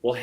Well,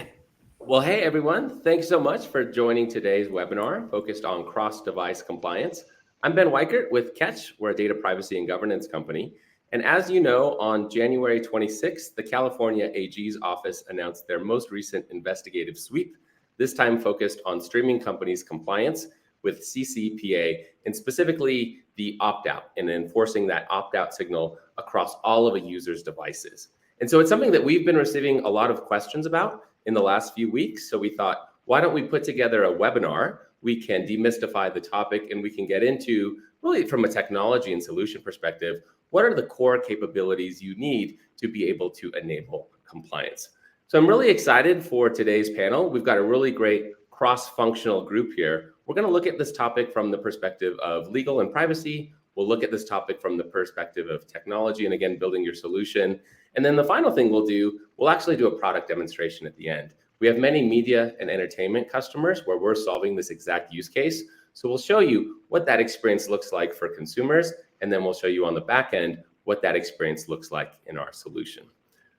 well, hey everyone. Thanks so much for joining today's webinar focused on cross-device compliance. I'm Ben Weichert with Catch. We're a data privacy and governance company. And as you know, on January 26th, the California AG's office announced their most recent investigative sweep, this time focused on streaming companies' compliance with CCPA and specifically the opt-out and enforcing that opt-out signal across all of a user's devices. And so it's something that we've been receiving a lot of questions about in the last few weeks. So we thought, why don't we put together a webinar? We can demystify the topic and we can get into, really from a technology and solution perspective, what are the core capabilities you need to be able to enable compliance? So I'm really excited for today's panel. We've got a really great cross-functional group here. We're going to look at this topic from the perspective of legal and privacy. We'll look at this topic from the perspective of technology and, again, building your solution. And then the final thing we'll do, we'll actually do a product demonstration at the end. We have many media and entertainment customers where we're solving this exact use case. So we'll show you what that experience looks like for consumers, and then we'll show you on the back end what that experience looks like in our solution.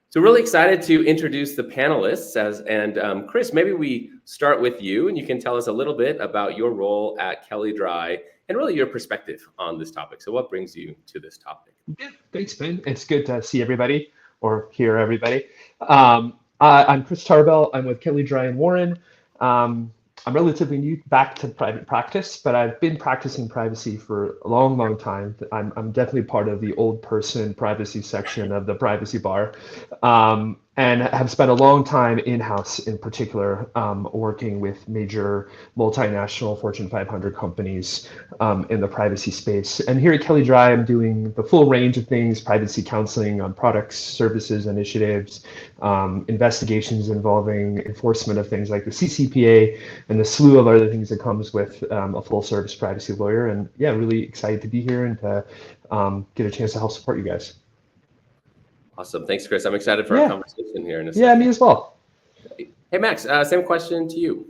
So really excited to introduce the panelists. And Chris, maybe we start with you, and you can tell us a little bit about your role at Kelly Dry and really your perspective on this topic. So what brings you to this topic? Yeah, thanks, Ben. It's good to see everybody or hear everybody. I'm Chris Tarbell. I'm with Kelly Dry and Warren. I'm relatively new back to private practice, but I've been practicing privacy for a long, long time. I'm definitely part of the old person privacy section of the privacy bar, and have spent a long time in-house, in particular, working with major multinational Fortune 500 companies in the privacy space. And here at Kelly Dry, I'm doing the full range of things: privacy counseling on products, services, initiatives, investigations involving enforcement of things like the CCPA, and the slew of other things that comes with a full service privacy lawyer. And yeah, really excited to be here and to get a chance to help support you guys. Awesome. Thanks, Chris. I'm excited for our conversation here in a second. Yeah, me as well. Hey, Max, same question to you.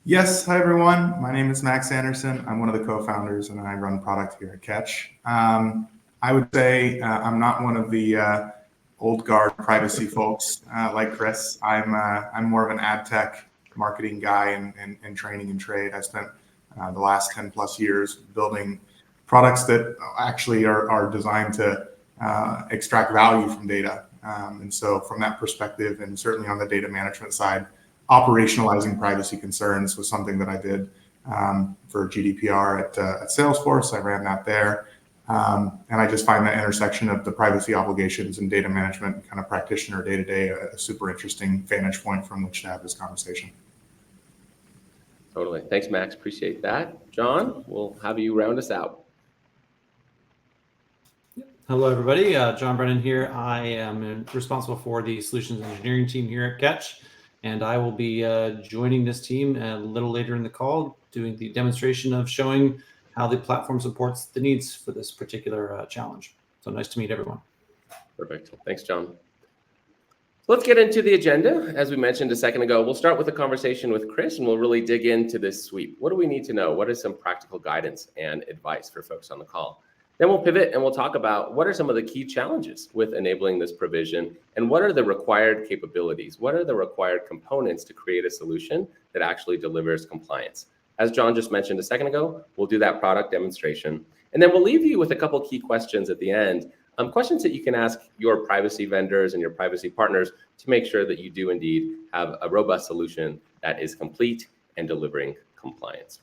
Yes. Hi, everyone. My name is Max Anderson. I'm one of the co-founders and I run product here at Catch. I would say I'm not one of the old guard privacy folks like Chris. I'm more of an ad tech marketing guy and training and trade. I spent the last 10 plus years building products that actually are designed to extract value from data. And so from that perspective, and certainly on the data management side, operationalizing privacy concerns was something that I did for GDPR at Salesforce. I ran that there. And I just find that intersection of the privacy obligations and data management kind of practitioner day-to-day a super interesting vantage point from which to have this conversation. Totally. Thanks, Max. Appreciate that. John, we'll have you round us out. Hello, everybody. John Brennan here. I am responsible for the solutions engineering team here at Catch, and I will be joining this team a little later in the call, doing the demonstration of showing how the platform supports the needs for this particular challenge. So nice to meet everyone. Perfect. Thanks, John. Let's get into the agenda. As we mentioned a second ago, we'll start with a conversation with Chris, and we'll really dig into this sweep. What do we need to know? What is some practical guidance and advice for folks on the call? Then we'll pivot and we'll talk about what are some of the key challenges with enabling this provision and what are the required capabilities? What are the required components to create a solution that actually delivers compliance? As John just mentioned a second ago, we'll do that product demonstration. And then we'll leave you with a couple key questions at the end, questions that you can ask your privacy vendors and your privacy partners to make sure that you do indeed have a robust solution that is complete and delivering compliance.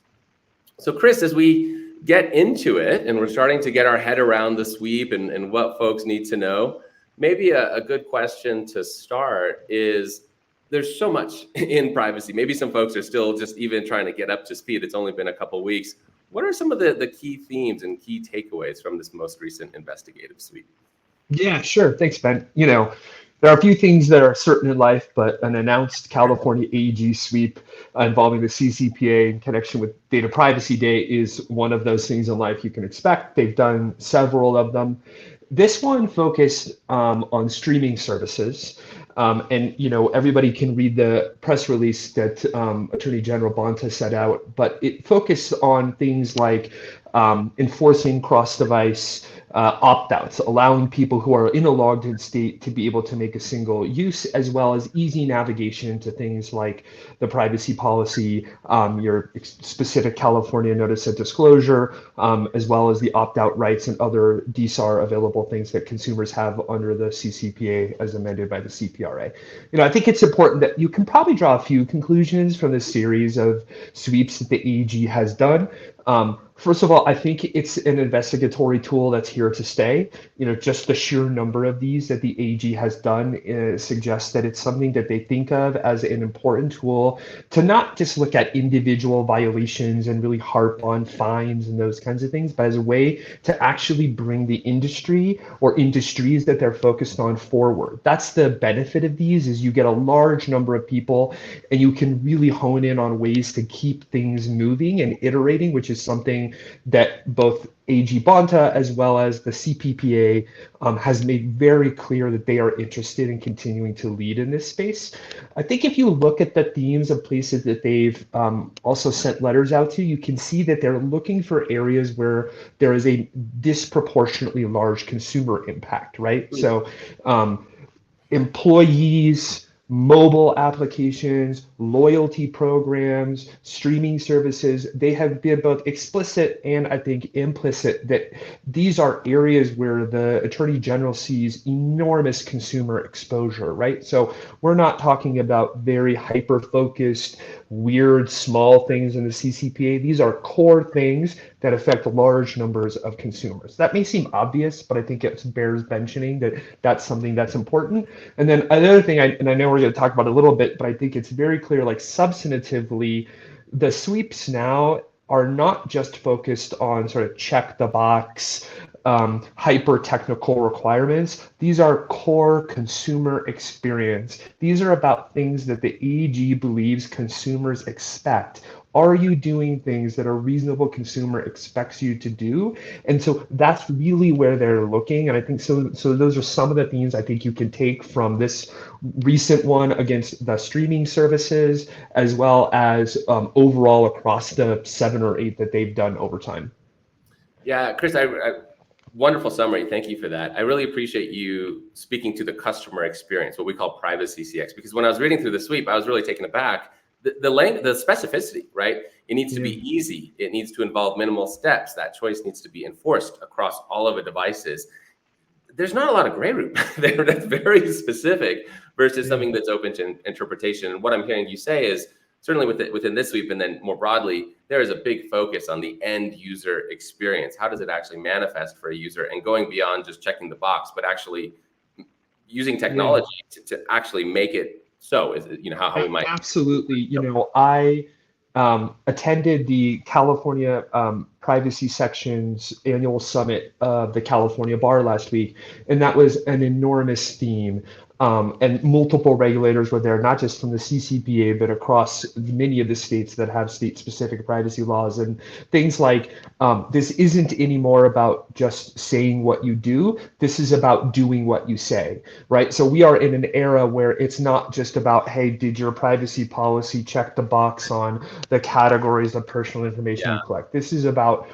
So Chris, as we get into it and we're starting to get our head around the sweep and what folks need to know, maybe a good question to start is, there's so much in privacy. Maybe some folks are still just even trying to get up to speed. It's only been a couple of weeks. What are some of the key themes and key takeaways from this most recent investigative sweep? Yeah, sure. Thanks, Ben. You know, there are a few things that are certain in life, but an announced California AG sweep involving the CCPA in connection with Data Privacy Day is one of those things in life you can expect. They've done several of them. This one focused on streaming services. And, you know, everybody can read the press release that Attorney General Bonta set out, but it focused on things like enforcing cross-device opt-outs, allowing people who are in a logged-in state to be able to make a single use, as well as easy navigation to things like the privacy policy, your specific California notice of disclosure, as well as the opt-out rights and other DSAR available things that consumers have under the CCPA as amended by the CPRA. I think it's important that you can probably draw a few conclusions from this series of sweeps that the AG has done. First of all, I think it's an investigatory tool that's here to stay. Just the sheer number of these that the AG has done suggests that it's something that they think of as an important tool to not just look at individual violations and really harp on fines and those kinds of things, but as a way to actually bring the industry or industries that they're focused on forward. That's the benefit of these, is you get a large number of people and you can really hone in on ways to keep things moving and iterating, which is something that both AG Bonta as well as the CPPA has made very clear that they are interested in continuing to lead in this space. I think if you look at the themes of places that they've also sent letters out to, you can see that they're looking for areas where there is a disproportionately large consumer impact, right? So employees, mobile applications, loyalty programs, streaming services, they have been both explicit and I think implicit that these are areas where the Attorney General sees enormous consumer exposure, right? So we're not talking about very hyper-focused, weird, small things in the CCPA. These are core things that affect large numbers of consumers. That may seem obvious, but I think it bears mentioning that that's something that's important. And then another thing, and I know we're going to talk about a little bit, but I think it's very clear, like substantively, the sweeps now are not just focused on sort of check the box, hyper technical requirements. These are core consumer experience. These are about things that the AG believes consumers expect. Are you doing things that a reasonable consumer expects you to do? And so that's really where they're looking. And I think so those are some of the themes I think you can take from this recent one against the streaming services, as well as overall across the 7 or 8 that they've done over time. Yeah, Chris, wonderful summary. Thank you for that. I really appreciate you speaking to the customer experience, what we call privacy CX, because when I was reading through the sweep, I was really taken aback. The length, the specificity, right? It needs to be easy. It needs to involve minimal steps. That choice needs to be enforced across all of the devices. There's not a lot of gray room there. That's very specific versus something that's open to interpretation. And what I'm hearing you say is certainly within this sweep, and then more broadly, there is a big focus on the end user experience. How does it actually manifest for a user, and going beyond just checking the box, but actually using technology to actually make it so, is how we might. Absolutely. I attended the California Privacy Section's annual summit of the California Bar last week, and that was an enormous theme. And multiple regulators were there, not just from the CCPA, but across many of the states that have state-specific privacy laws. And things like, this isn't anymore about just saying what you do. This is about doing what you say, right? So we are in an era where it's not just about, hey, did your privacy policy check the box on the categories of personal information you collect? This is about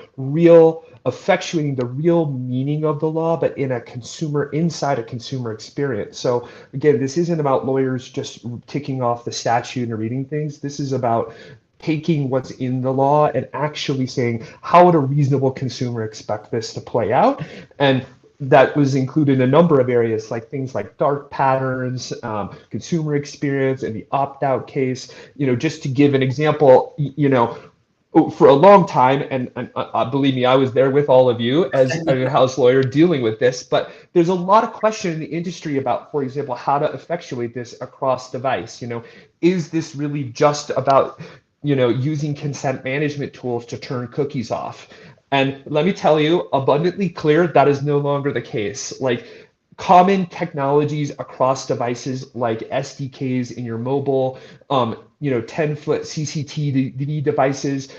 effectuating the real meaning of the law, but inside a consumer experience. So again, this isn't about lawyers just ticking off the statute and reading things. This is about taking what's in the law and actually saying, how would a reasonable consumer expect this to play out? And that was included in a number of areas, like things like dark patterns, consumer experience, and the opt-out case. Just to give an example, for a long time, and believe me, I was there with all of you as a house lawyer dealing with this, but there's a lot of question in the industry about, for example, how to effectuate this across device. Is this really just about, using consent management tools to turn cookies off? And let me tell you, abundantly clear, that is no longer the case. Like, common technologies across devices like SDKs in your mobile, 10-foot CCTV devices,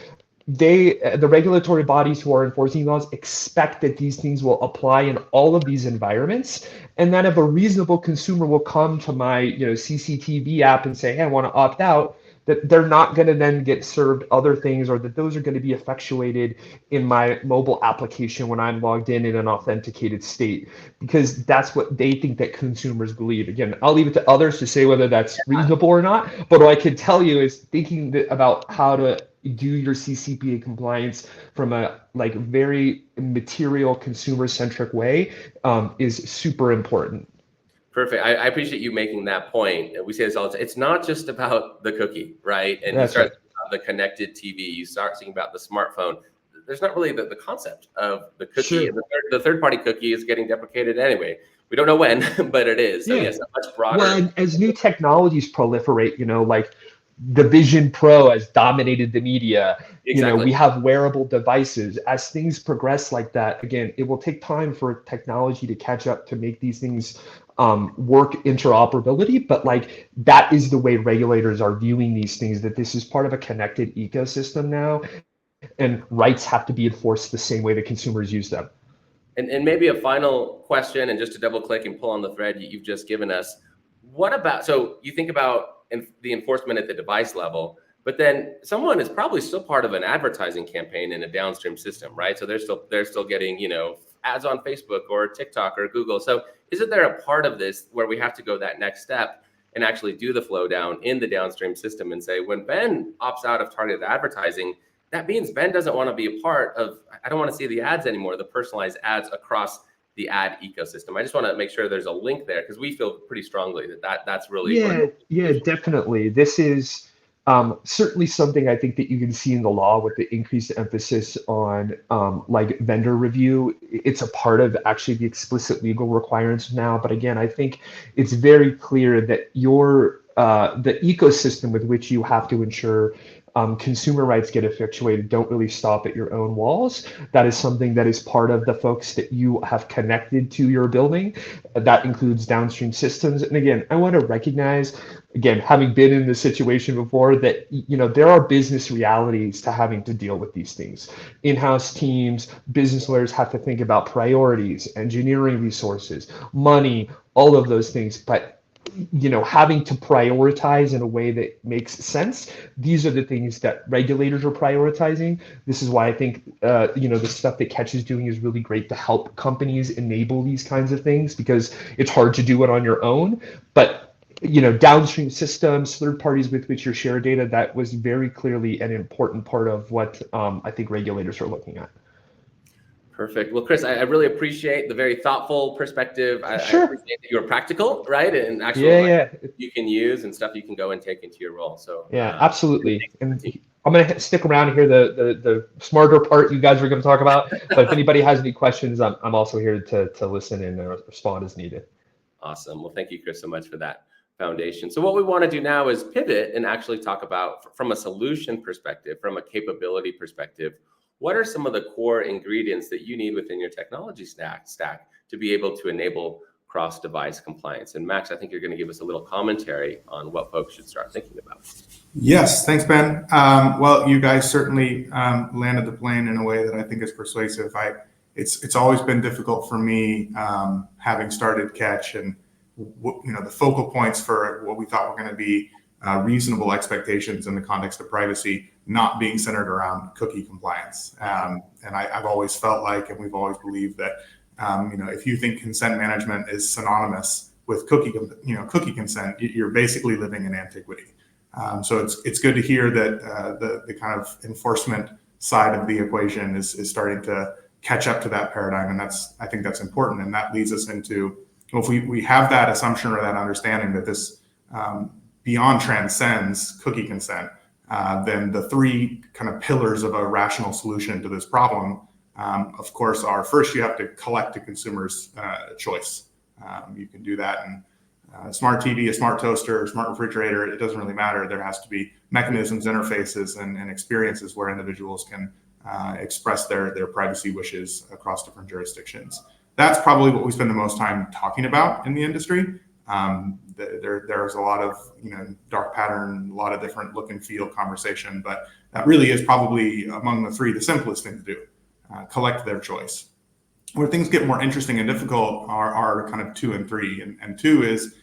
the regulatory bodies who are enforcing laws expect that these things will apply in all of these environments. And then if a reasonable consumer will come to my CCTV app and say, hey, I want to opt out, that they're not going to then get served other things, or that those are going to be effectuated in my mobile application when I'm logged in an authenticated state, because that's what they think that consumers believe. Again, I'll leave it to others to say whether that's reasonable or not, but what I can tell you is thinking about how to do your CCPA compliance from a like very material consumer centric way is super important. Perfect. I appreciate you making that point. We say this all the time. It's not just about the cookie, right? And That's you start right. thinking about the connected TV, you start thinking about the smartphone. There's not really the concept of the cookie. Sure. And the third-party cookie is getting deprecated anyway. We don't know when, but it is. So Yeah. yes, a much broader. Well, and as new technologies proliferate, like the Vision Pro has dominated the media. Exactly. We have wearable devices. As things progress like that, again, it will take time for technology to catch up to make these things work interoperability. But like that is the way regulators are viewing these things, that this is part of a connected ecosystem now, and rights have to be enforced the same way that consumers use them. And maybe a final question, and just to double click and pull on the thread you've just given us. What about, so you think about the enforcement at the device level, but then someone is probably still part of an advertising campaign in a downstream system, right? So they're still getting, ads on Facebook or TikTok or Google. So isn't there a part of this where we have to go that next step and actually do the flow down in the downstream system and say, when Ben opts out of targeted advertising, that means Ben doesn't want to be a part of, I don't want to see the ads anymore, the personalized ads across the ad ecosystem. I just want to make sure there's a link there, because we feel pretty strongly that's really yeah, definitely. This is certainly something I think that you can see in the law with the increased emphasis on like vendor review. It's a part of actually the explicit legal requirements now. But again, I think it's very clear that the ecosystem with which you have to ensure consumer rights get effectuated don't really stop at your own walls. That is something that is part of the folks that you have connected to your building. That includes downstream systems. And again, I want to recognize, again, having been in this situation before, that there are business realities to having to deal with these things. In-house teams, business lawyers have to think about priorities, engineering resources, money, all of those things. But having to prioritize in a way that makes sense. These are the things that regulators are prioritizing. This is why I think, the stuff that Catch is doing is really great to help companies enable these kinds of things, because it's hard to do it on your own. But, downstream systems, third parties with which you share data, that was very clearly an important part of what I think regulators are looking at. Perfect. Well, Chris, I really appreciate the very thoughtful perspective. Sure. I appreciate that you're practical, right? And actual you can use and stuff you can go and take into your role. So yeah, absolutely. And I'm going to stick around and hear the smarter part you guys are going to talk about. But if anybody has any questions, I'm also here to listen and respond as needed. Awesome. Well, thank you, Chris, so much for that foundation. So what we want to do now is pivot and actually talk about, from a solution perspective, from a capability perspective, what are some of the core ingredients that you need within your technology stack to be able to enable cross-device compliance? And Max, I think you're going to give us a little commentary on what folks should start thinking about. Yes, thanks, Ben. Well, you guys certainly landed the plane in a way that I think is persuasive. It's always been difficult for me, having started Catch, and the focal points for what we thought were going to be reasonable expectations in the context of privacy not being centered around cookie compliance. And I've always felt like, and we've always believed that, if you think consent management is synonymous with cookie consent, you're basically living in antiquity. So it's good to hear that the kind of enforcement side of the equation is starting to catch up to that paradigm. And I think that's important. And that leads us into, well, if we have that assumption or that understanding that this beyond transcends cookie consent, then the three kind of pillars of a rational solution to this problem, of course, are: first, you have to collect the consumer's choice. You can do that in a smart TV, a smart toaster, a smart refrigerator. It doesn't really matter. There has to be mechanisms, interfaces, and experiences where individuals can express their privacy wishes across different jurisdictions. That's probably what we spend the most time talking about in the industry. There's a lot of dark pattern, a lot of different look and feel conversation, but that really is probably among the three the simplest thing to do: collect their choice. Where things get more interesting and difficult are kind of 2 and 3. And 2 is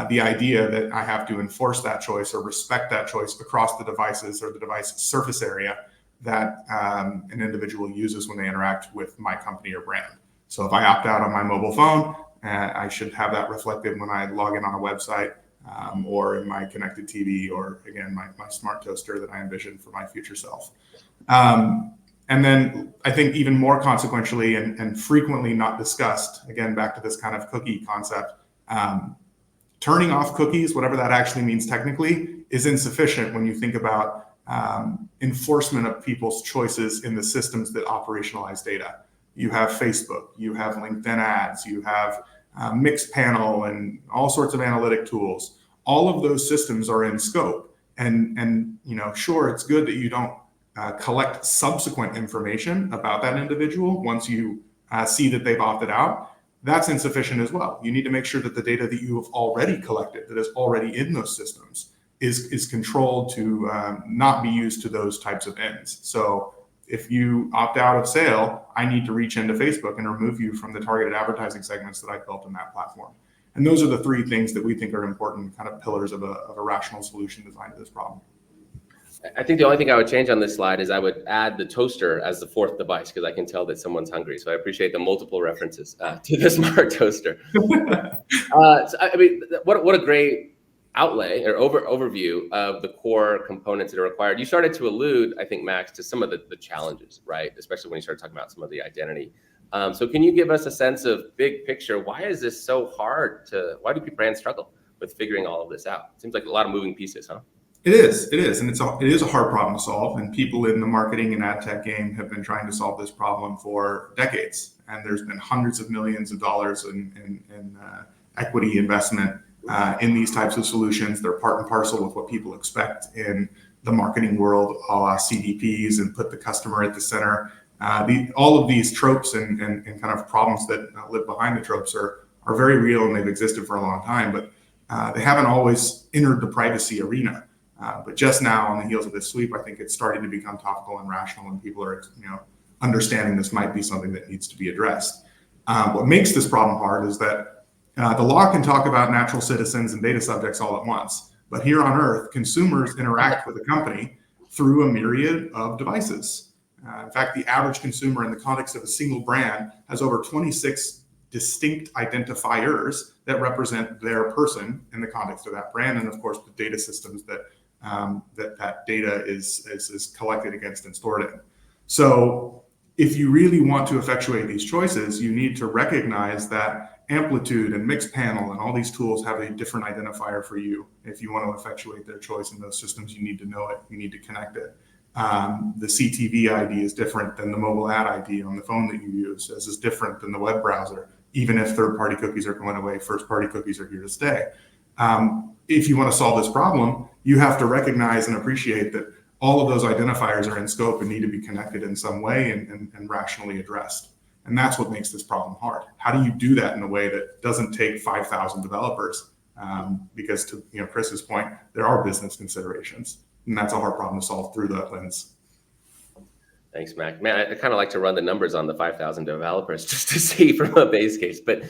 the idea that I have to enforce that choice or respect that choice across the devices or the device surface area that an individual uses when they interact with my company or brand. So if I opt out on my mobile phone, I should have that reflected when I log in on a website or in my connected TV, or again, my smart toaster that I envision for my future self. And then I think even more consequentially and frequently not discussed, again, back to this kind of cookie concept, turning off cookies, whatever that actually means technically, is insufficient when you think about enforcement of people's choices in the systems that operationalize data. You have Facebook, you have LinkedIn ads, you have Mixpanel and all sorts of analytic tools. All of those systems are in scope. And sure, it's good that you don't collect subsequent information about that individual once you see that they've opted out. That's insufficient as well. You need to make sure that the data that you have already collected, that is already in those systems, is controlled to not be used to those types of ends. So if you opt out of sale, I need to reach into Facebook and remove you from the targeted advertising segments that I built in that platform. And those are the three things that we think are important kind of pillars of a rational solution design to this problem. I think the only thing I would change on this slide is I would add the toaster as the fourth device, because I can tell that someone's hungry. So I appreciate the multiple references to the smart toaster. So, I mean, what a great outlay or overview of the core components that are required. You started to allude, I think, Max, to some of the challenges, right? Especially when you started talking about some of the identity. So can you give us a sense of big picture? Why is this so hard why do brands struggle with figuring all of this out? It seems like a lot of moving pieces, huh? It is, and it is a hard problem to solve. And people in the marketing and ad tech game have been trying to solve this problem for decades. And there's been hundreds of millions of dollars in equity investment in these types of solutions. They're part and parcel with what people expect in the marketing world, a la CDPs, and put the customer at the center. All of these tropes and kind of problems that live behind the tropes are very real, and they've existed for a long time, but they haven't always entered the privacy arena. But just now, on the heels of this sweep, I think it's starting to become topical and rational, and people are understanding this might be something that needs to be addressed. What makes this problem hard is that the law can talk about natural citizens and data subjects all at once, but here on Earth, consumers interact with a company through a myriad of devices. In fact, the average consumer in the context of a single brand has over 26 distinct identifiers that represent their person in the context of that brand, and of course the data systems that data is collected against and stored in. So if you really want to effectuate these choices, you need to recognize that Amplitude and Mixpanel and all these tools have a different identifier for you. If you want to effectuate their choice in those systems, you need to know it, you need to connect it. The CTV ID is different than the mobile ad ID on the phone that you use, as is different than the web browser. Even if third-party cookies are going away, first-party cookies are here to stay. If you want to solve this problem, you have to recognize and appreciate that all of those identifiers are in scope and need to be connected in some way and rationally addressed. And that's what makes this problem hard. How do you do that in a way that doesn't take 5,000 developers? Because to Chris's point, there are business considerations, and that's a hard problem to solve through that lens. Thanks, Mac. Man, I kind of like to run the numbers on the 5,000 developers just to see from a base case, but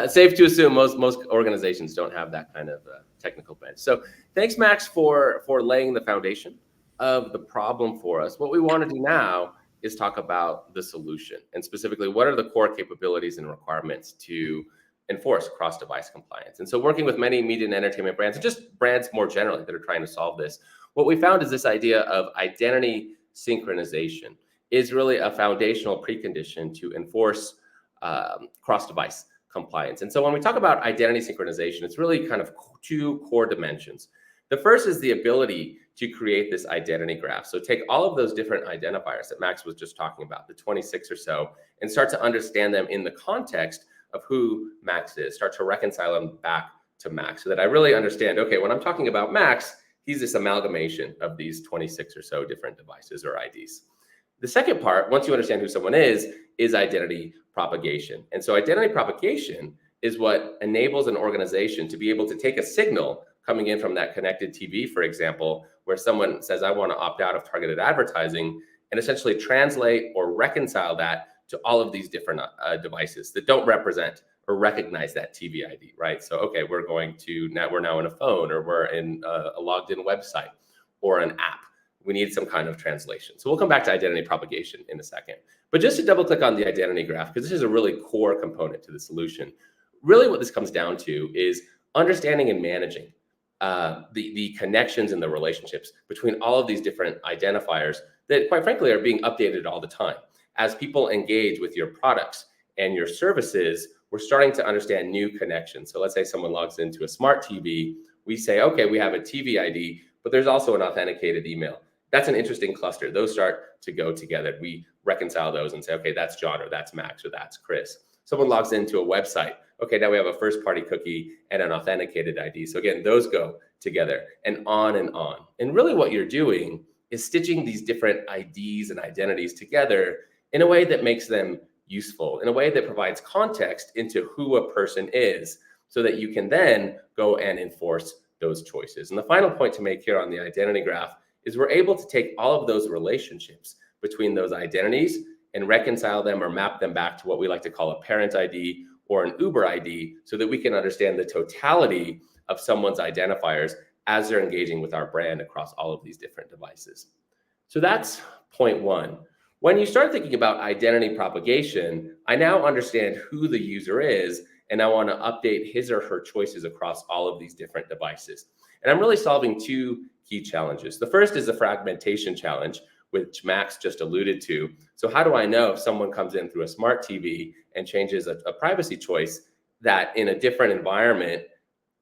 safe to assume most organizations don't have that kind of technical bench. So thanks, Max, for laying the foundation of the problem for us. What we want to do now is talk about the solution, and specifically, what are the core capabilities and requirements to enforce cross-device compliance? And so working with many media and entertainment brands, and just brands more generally that are trying to solve this, what we found is this idea of identity synchronization is really a foundational precondition to enforce cross-device compliance. And so when we talk about identity synchronization, it's really kind of two core dimensions. The first is the ability to create this identity graph. So take all of those different identifiers that Max was just talking about, the 26 or so, and start to understand them in the context of who Max is, start to reconcile them back to Max so that I really understand, okay, when I'm talking about Max, he's this amalgamation of these 26 or so different devices or IDs. The second part, once you understand who someone is identity propagation. And so identity propagation is what enables an organization to be able to take a signal coming in from that connected TV, for example, where someone says, I want to opt out of targeted advertising, and essentially translate or reconcile that to all of these different devices that don't represent or recognize that TV ID, right? So, okay, we're now in a phone, or we're in a logged in website or an app. We need some kind of translation. So we'll come back to identity propagation in a second. But just to double click on the identity graph, because this is a really core component to the solution, really what this comes down to is understanding and managing the connections and the relationships between all of these different identifiers that, quite frankly, are being updated all the time. As people engage with your products and your services, we're starting to understand new connections. So let's say someone logs into a smart TV. We say, okay, we have a TV ID, but there's also an authenticated email. That's an interesting cluster. Those start to go together. We reconcile those and say, okay, that's John, or that's Max, or that's Chris. Someone logs into a website. Okay, now we have a first-party cookie and an authenticated ID. So again, those go together, and on and on. And really what you're doing is stitching these different IDs and identities together in a way that makes them useful, in a way that provides context into who a person is, so that you can then go and enforce those choices. And the final point to make here on the identity graph is we're able to take all of those relationships between those identities and reconcile them or map them back to what we like to call a parent ID or an Uber ID, so that we can understand the totality of someone's identifiers as they're engaging with our brand across all of these different devices. So that's point one. When you start thinking about identity propagation, I now understand who the user is, and I want to update his or her choices across all of these different devices. And I'm really solving two key challenges. The first is the fragmentation challenge, which Max just alluded to. So how do I know if someone comes in through a smart TV and changes a privacy choice, that in a different environment,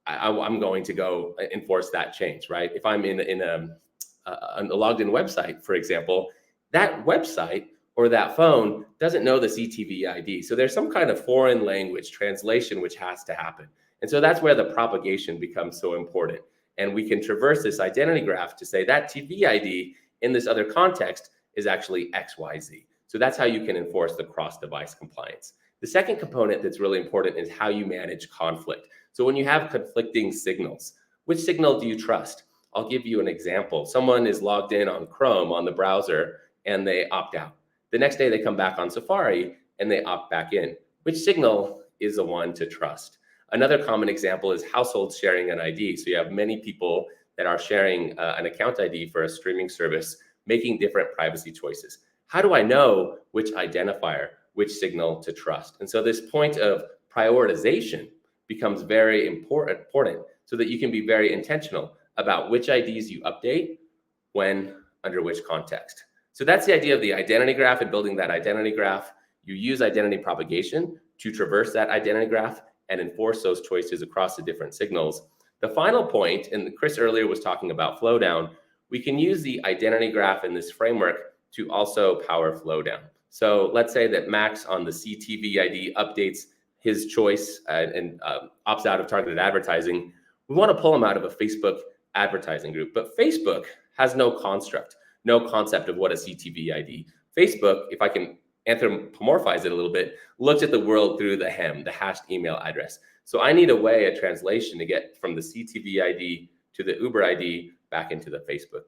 I'm going to go enforce that change, right? If I'm in a logged in website, for example, that website or that phone doesn't know the CTV ID. So there's some kind of foreign language translation which has to happen. And so that's where the propagation becomes so important. And we can traverse this identity graph to say that TV ID in this other context is actually XYZ. So that's how you can enforce the cross-device compliance. The second component that's really important is how you manage conflict. So when you have conflicting signals, which signal do you trust? I'll give you an example. Someone is logged in on Chrome on the browser and they opt out. The next day they come back on Safari and they opt back in. Which signal is the one to trust? Another common example is households sharing an ID. So you have many people that are sharing an account ID for a streaming service, making different privacy choices. How do I know which identifier, which signal to trust? And so this point of prioritization becomes very important so that you can be very intentional about which IDs you update when, under which context. So that's the idea of the identity graph and building that identity graph. You use identity propagation to traverse that identity graph and enforce those choices across the different signals. The final point, and Chris earlier was talking about flow down, we can use the identity graph in this framework to also power flow down. So let's say that Max on the CTV ID updates his choice and opts out of targeted advertising. We want to pull him out of a Facebook advertising group, but Facebook has no construct, no concept of what a CTV ID. Facebook, if I can anthropomorphize it a little bit, looks at the world through the HEM, the hashed email address. So I need a translation to get from the CTV ID to the Uber ID back into the Facebook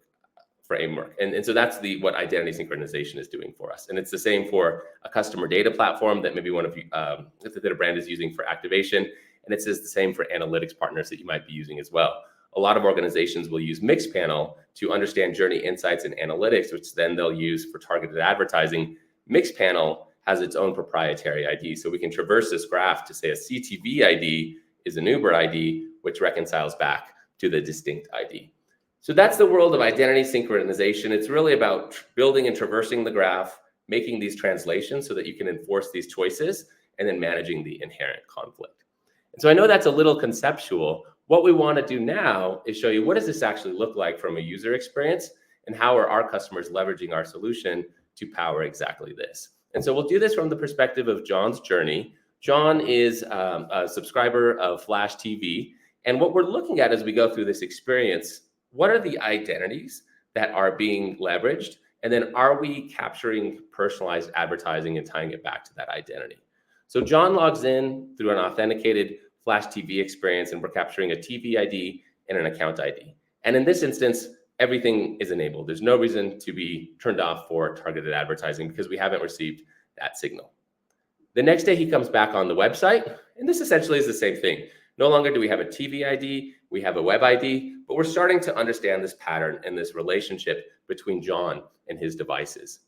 framework. And so that's what identity synchronization is doing for us. And it's the same for a customer data platform that maybe one of you, that a brand is using for activation. And it's just the same for analytics partners that you might be using as well. A lot of organizations will use Mixpanel to understand journey insights and analytics, which then they'll use for targeted advertising. Mixpanel has its own proprietary ID. So we can traverse this graph to say a CTV ID is an Uber ID, which reconciles back to the distinct ID. So that's the world of identity synchronization. It's really about building and traversing the graph, making these translations so that you can enforce these choices, and then managing the inherent conflict. And so I know that's a little conceptual. What we want to do now is show you what does this actually look like from a user experience, and how are our customers leveraging our solution to power exactly this. And so we'll do this from the perspective of John's journey. John is a subscriber of Flash TV. And what we're looking at as we go through this experience, what are the identities that are being leveraged? And then are we capturing personalized advertising and tying it back to that identity? So John logs in through an authenticated Flash TV experience, and we're capturing a TV ID and an account ID. And in this instance, everything is enabled. There's no reason to be turned off for targeted advertising because we haven't received that signal. The next day he comes back on the website And this essentially is the same thing. No longer do we have a TV ID, we have a web ID, but we're starting to understand this pattern and this relationship between John and his devices.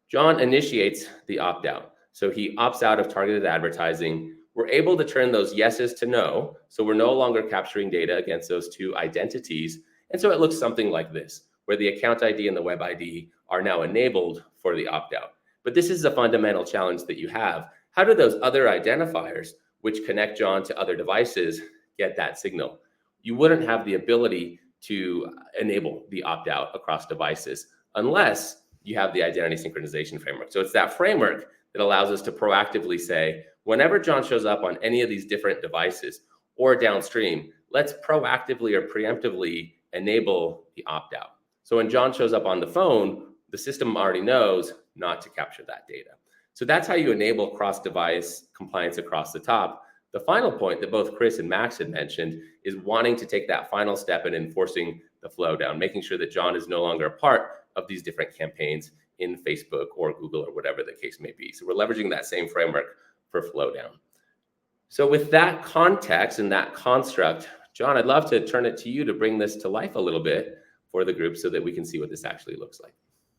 John initiates the opt-out. So he opts out of targeted advertising. We're able to turn those yeses to no. So we're no longer capturing data against those two identities. And so it looks something like this, where the account ID and the web ID are now enabled for the opt-out. But this is a fundamental challenge that you have. How do those other identifiers, which connect John to other devices, get that signal? You wouldn't have the ability to enable the opt-out across devices unless you have the identity synchronization framework. So it's that framework that allows us to proactively say, whenever John shows up on any of these different devices or downstream, let's proactively or preemptively enable the opt-out. So when John shows up on the phone, the system already knows not to capture that data. So that's how you enable cross-device compliance across the top. The final point that both Chris and Max had mentioned is wanting to take that final step in enforcing the flow down, making sure that John is no longer a part of these different campaigns in Facebook or Google or whatever the case may be. So we're leveraging that same framework for flow down. So with that context and that construct, John, I'd love to turn it to you to bring this to life a little bit for the group so that we can see what this actually looks like.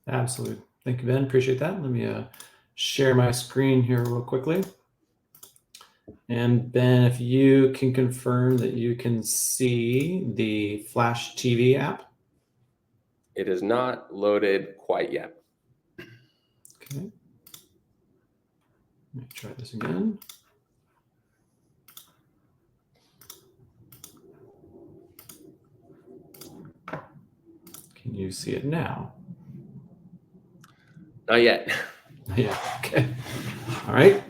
Absolutely. Thank you, Ben. Appreciate that. Let me share my screen here real quickly. And Ben, if you can confirm that you can see the Flash TV app. It is not loaded quite yet. Okay. Let me try this again. Can you see it now? Not yet. Yeah, okay. All right.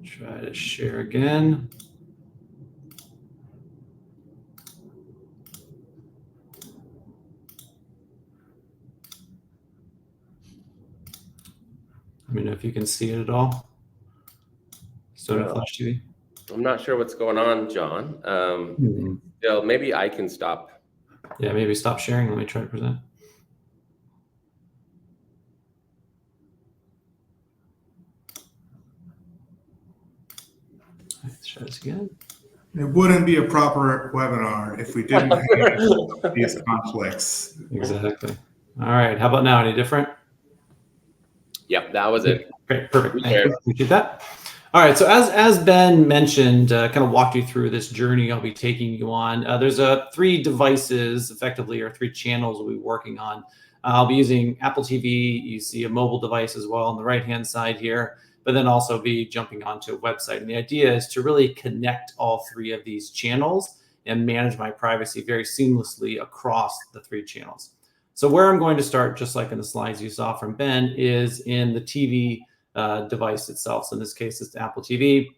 Try to share again. Let me know if you can see it at all. Still no Flash TV? I'm not sure what's going on, John. So maybe I can stop. Yeah, maybe stop sharing. Let me try to present. Let's try this again. It wouldn't be a proper webinar if we didn't have these conflicts. Exactly. All right. How about now? Any different? Yep, that was it. Okay, perfect. Thank you. Appreciate that. All right. So as Ben mentioned, kind of walked you through this journey I'll be taking you on. There's 3 devices, effectively, or 3 channels we'll be working on. I'll be using Apple TV. You see a mobile device as well on the right-hand side here, but then also be jumping onto a website. And the idea is to really connect all 3 of these channels and manage my privacy very seamlessly across the 3 channels. So where I'm going to start, just like in the slides you saw from Ben, is in the TV device itself. So in this case, it's the Apple TV.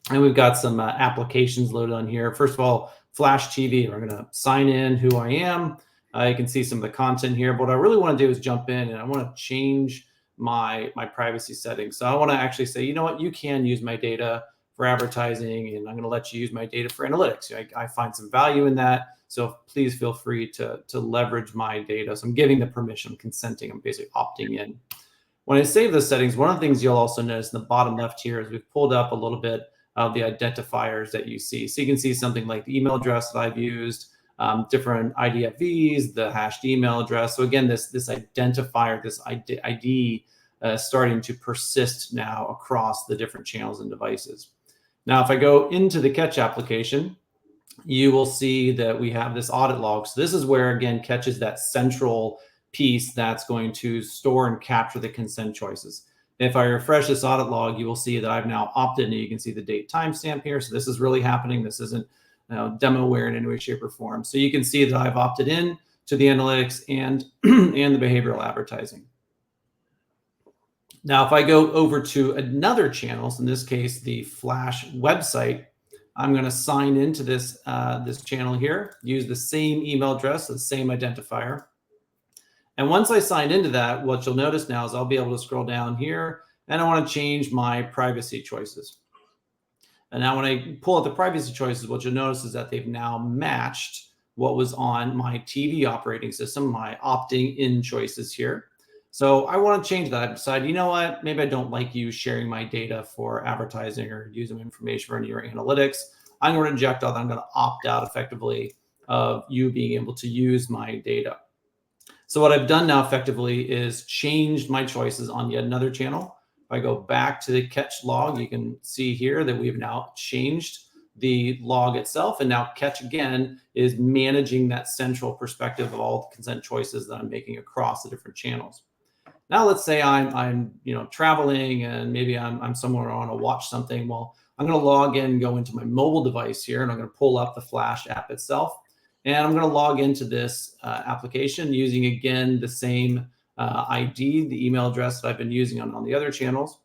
And we've got some applications loaded on here. First of all, Flash TV. We're going to sign in who I am. You can see some of the content here. But what I really want to do is jump in and I want to change my privacy settings. So I want to actually say, you know what, you can use my data for advertising, and I'm going to let you use my data for analytics. I find some value in that. So please feel free to leverage my data. So I'm giving the permission, I'm consenting, I'm basically opting in. When I save those settings, one of the things you'll also notice in the bottom left here is we've pulled up a little bit of the identifiers that you see. So you can see something like the email address that I've used, different IDFVs, the hashed email address. So again, this identifier, this ID starting to persist now across the different channels and devices. Now, if I go into the Catch application, you will see that we have this audit log. So this is where, again, Catch is that central piece that's going to store and capture the consent choices. If I refresh this audit log, you will see that I've now opted in. You can see the date timestamp here. So this is really happening. This isn't demoware in any way, shape, or form. So you can see that I've opted in to the analytics and and the behavioral advertising. Now, if I go over to another channel, so in this case, the Flash website, I'm going to sign into this this channel here, use the same email address, the same identifier. And once I sign into that, what you'll notice now is I'll be able to scroll down here, and I want to change my privacy choices. And now when I pull out the privacy choices, what you'll notice is that they've now matched what was on my TV operating system, my opting in choices here. So I want to change that. I decide, you know what, maybe I don't like you sharing my data for advertising or using information for any of your analytics. I'm going to reject all that. I'm going to opt out effectively of you being able to use my data. So what I've done now effectively is changed my choices on yet another channel. If I go back to the catch log, you can see here that we've now changed the log itself. And now catch again is managing that central perspective of all the consent choices that I'm making across the different channels. Now let's say I'm traveling and maybe I'm somewhere I want to watch something. Well, I'm going to log in and go into my mobile device here, and I'm going to pull up the Flash app itself. And I'm going to log into this application using, again, the same ID, the email address that I've been using on the other channels.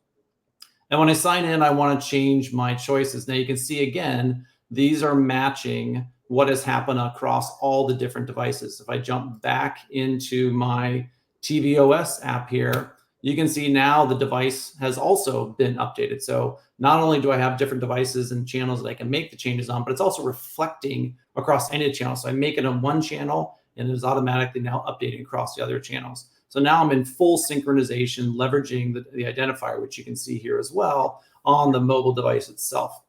And when I sign in, I want to change my choices. Now you can see, again, these are matching what has happened across all the different devices. If I jump back into my tvOS app here, you can see now the device has also been updated. So not only do I have different devices and channels that I can make the changes on, but it's also reflecting across any channel. So I make it on one channel and it is automatically now updating across the other channels. So now I'm in full synchronization, leveraging the identifier, which you can see here as well on the mobile device itself.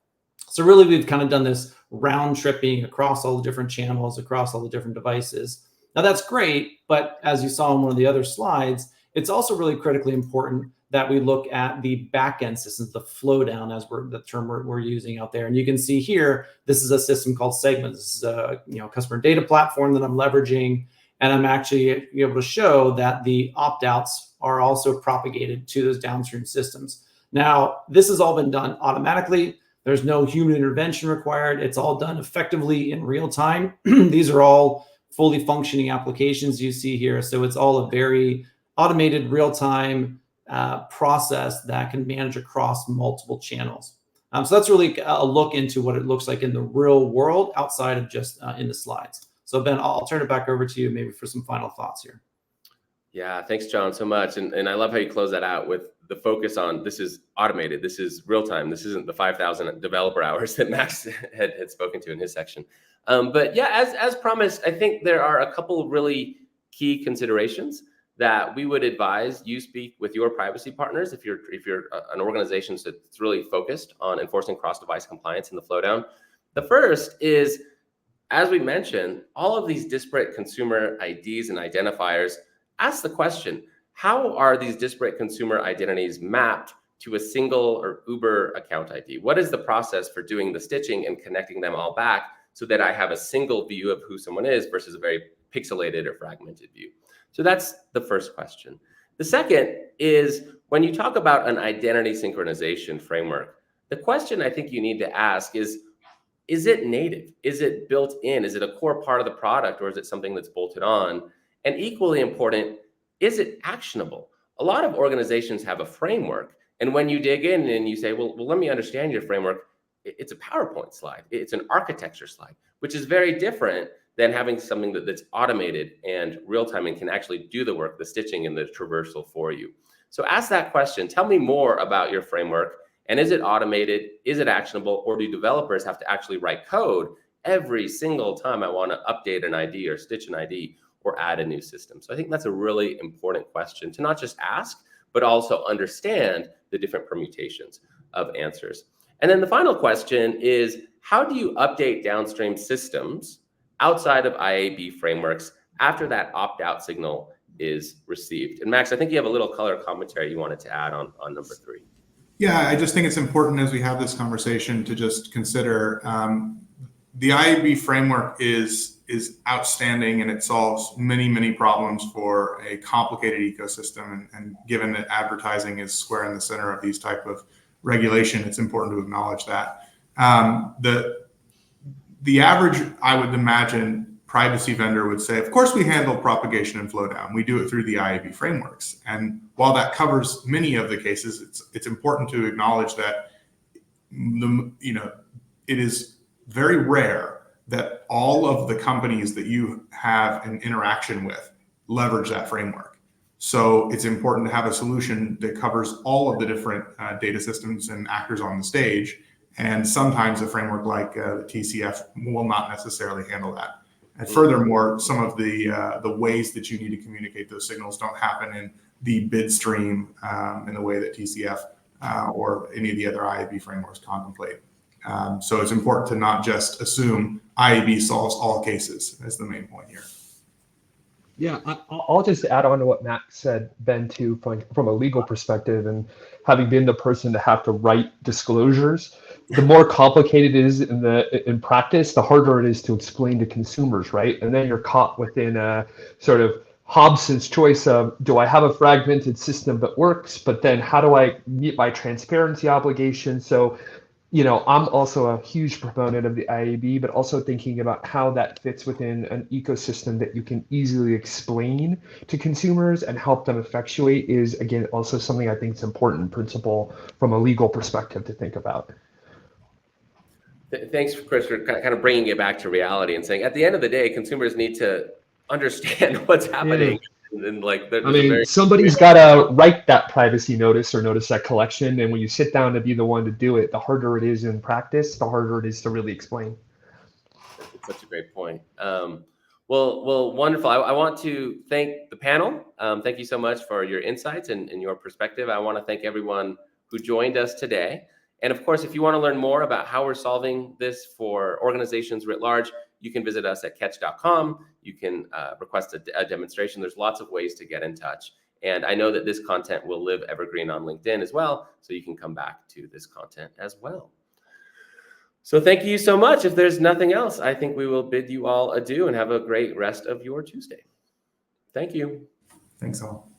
So really, we've kind of done this round tripping across all the different channels, across all the different devices. Now that's great, but as you saw in one of the other slides, it's also really critically important that we look at the backend systems, the flow down, as the term we're using out there. And you can see here, this is a system called Segments. This is a customer data platform that I'm leveraging, and I'm actually able to show that the opt-outs are also propagated to those downstream systems. Now, this has all been done automatically. There's no human intervention required. It's all done effectively in real time. These are all fully functioning applications you see here. So it's all a very automated real-time process that can manage across multiple channels. So that's really a look into what it looks like in the real world outside of just in the slides. So Ben, I'll turn it back over to you maybe for some final thoughts here. Yeah, thanks, John, so much. And I love how you close that out with the focus on this is automated, this is real time, this isn't the 5,000 developer hours that Max had spoken to in his section. But yeah, as promised, I think there are a couple of really key considerations that we would advise you speak with your privacy partners if you're an organization that's really focused on enforcing cross-device compliance in the flowdown. The first is, as we mentioned, all of these disparate consumer IDs and identifiers. Ask the question, how are these disparate consumer identities mapped to a single or Uber account ID? What is the process for doing the stitching and connecting them all back so that I have a single view of who someone is versus a very pixelated or fragmented view? So that's the first question. The second is, when you talk about an identity synchronization framework, the question I think you need to ask is it native? Is it built in? Is it a core part of the product, or is it something that's bolted on? And equally important, is it actionable? A lot of organizations have a framework, and when you dig in and you say, well, let me understand your framework, it's a PowerPoint slide. It's an architecture slide, which is very different than having something that's automated and real-time and can actually do the work, the stitching and the traversal for you. So ask that question. Tell me more about your framework. And is it automated? Is it actionable? Or do developers have to actually write code every single time I want to update an ID or stitch an ID or add a new system? So I think that's a really important question to not just ask, but also understand the different permutations of answers. And then the final question is, how do you update downstream systems outside of IAB frameworks after that opt-out signal is received? And Max, I think you have a little color commentary you wanted to add on number 3. Yeah, I just think it's important as we have this conversation to just consider the IAB framework is outstanding, and it solves many problems for a complicated ecosystem. And given that advertising is square in the center of these type of regulation, it's important to acknowledge that. The average, I would imagine, privacy vendor would say, of course we handle propagation and flow down. We do it through the IAB frameworks. And while that covers many of the cases, it's important to acknowledge that it is very rare that all of the companies that you have an interaction with leverage that framework. So it's important to have a solution that covers all of the different data systems and actors on the stage. And sometimes a framework like the TCF will not necessarily handle that. And furthermore, some of the ways that you need to communicate those signals don't happen in the bid stream in the way that TCF or any of the other IAB frameworks contemplate. So it's important to not just assume IAB solves all cases. That's the main point here. Yeah, I'll just add on to what Max said, Ben, too, from a legal perspective, and having been the person to have to write disclosures, the more complicated it is in practice, the harder it is to explain to consumers, right? And then you're caught within a sort of Hobson's choice of, do I have a fragmented system that works, but then how do I meet my transparency obligation? So, you know, I'm also a huge proponent of the IAB, but also thinking about how that fits within an ecosystem that you can easily explain to consumers and help them effectuate is, again, also something I think is important principle from a legal perspective to think about. Thanks, Chris, for kind of bringing it back to reality and saying, at the end of the day, consumers need to understand what's happening. And like, I mean, somebody's got to write that privacy notice or notice that collection. And when you sit down to be the one to do it, the harder it is in practice, the harder it is to really explain. That's such a great point. Well, wonderful. I want to thank the panel. Thank you so much for your insights and your perspective. I want to thank everyone who joined us today. And of course, if you want to learn more about how we're solving this for organizations writ large, you can visit us at catch.com. You can request a demonstration. There's lots of ways to get in touch. And I know that this content will live evergreen on LinkedIn as well, so you can come back to this content as well. So thank you so much. If there's nothing else, I think we will bid you all adieu and have a great rest of your Tuesday. Thank you. Thanks all.